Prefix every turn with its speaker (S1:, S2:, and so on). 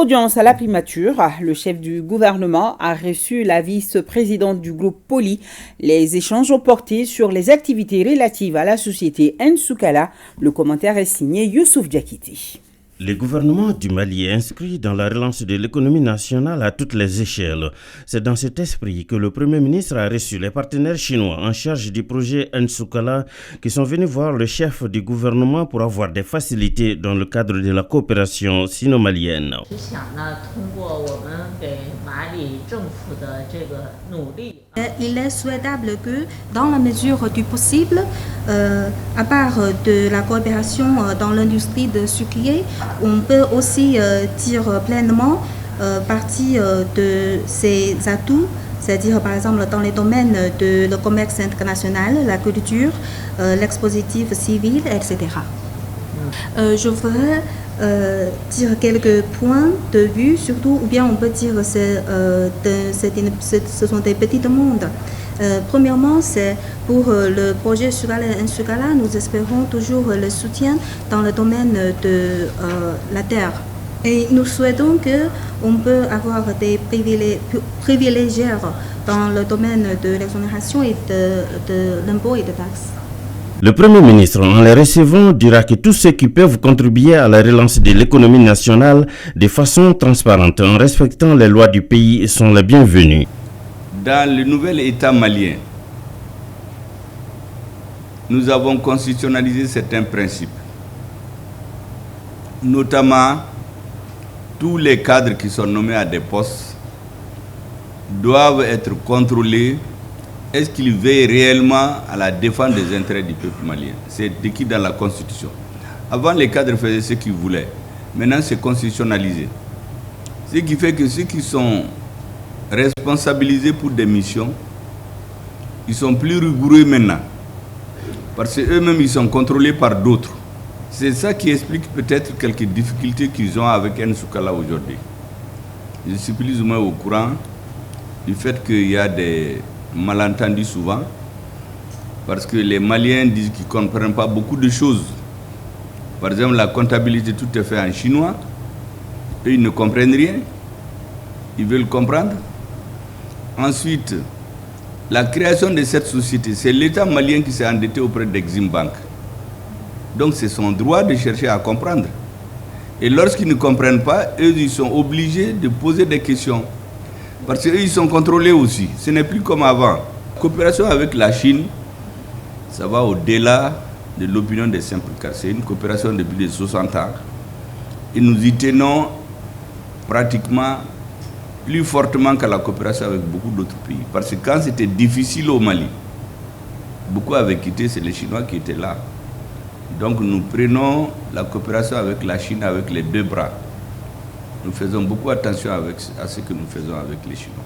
S1: Audience à la primature, le chef du gouvernement a reçu la vice-présidente du groupe Poly. Les échanges ont porté sur les activités relatives à la société Nsukala. Le commentaire est signé Youssouf Diakité.
S2: Le gouvernement du Mali est inscrit dans la relance de l'économie nationale à toutes les échelles. C'est dans cet esprit que le Premier ministre a reçu les partenaires chinois en charge du projet Nsukala qui sont venus voir le chef du gouvernement pour avoir des facilités dans le cadre de la coopération sino-malienne.
S3: Il est souhaitable que, dans la mesure du possible, à part de la coopération dans l'industrie de sucrier, on peut aussi tirer pleinement parti de ces atouts, c'est-à-dire par exemple dans les domaines de le commerce international, la culture, l'expositif civil, etc. Je voudrais dire quelques points de vue, surtout, ou bien on peut dire que ce sont des petits mondes. Premièrement, c'est pour le projet Nsukala, nous espérons toujours le soutien dans le domaine de la terre. Et nous souhaitons qu'on peut avoir des privilégiés dans le domaine de l'exonération et de l'impôt et de taxes.
S2: Le Premier ministre, en les recevant, dira que tous ceux qui peuvent contribuer à la relance de l'économie nationale de façon transparente, en respectant les lois du pays, sont les bienvenus.
S4: Dans le nouvel État malien, nous avons constitutionnalisé certains principes. Notamment, tous les cadres qui sont nommés à des postes doivent être contrôlés. Est-ce qu'ils veillent réellement à la défense des intérêts du peuple malien? C'est écrit dans la Constitution. Avant, les cadres faisaient ce qu'ils voulaient. Maintenant, c'est constitutionnalisé. Ce qui fait que ceux qui sont responsabilisés pour des missions, ils sont plus rigoureux maintenant. Parce qu'eux-mêmes, ils sont contrôlés par d'autres. C'est ça qui explique peut-être quelques difficultés qu'ils ont avec Nsukala aujourd'hui. Je suis plus ou moins au courant du fait qu'il y a des malentendus souvent, parce que les Maliens disent qu'ils ne comprennent pas beaucoup de choses. Par exemple, la comptabilité, tout est fait en chinois. Eux, ils ne comprennent rien. Ils veulent comprendre. Ensuite, la création de cette société, c'est l'État malien qui s'est endetté auprès d'Exim Bank. Donc c'est son droit de chercher à comprendre. Et lorsqu'ils ne comprennent pas, eux, ils sont obligés de poser des questions. Parce qu'eux, ils sont contrôlés aussi. Ce n'est plus comme avant. La coopération avec la Chine, ça va au-delà de l'opinion des simples cas. C'est une coopération depuis 60 ans. Et nous y tenons pratiquement plus fortement que la coopération avec beaucoup d'autres pays. Parce que quand c'était difficile au Mali, beaucoup avaient quitté, c'est les Chinois qui étaient là. Donc nous prenons la coopération avec la Chine avec les deux bras. Nous faisons beaucoup attention à ce que nous faisons avec les Chinois.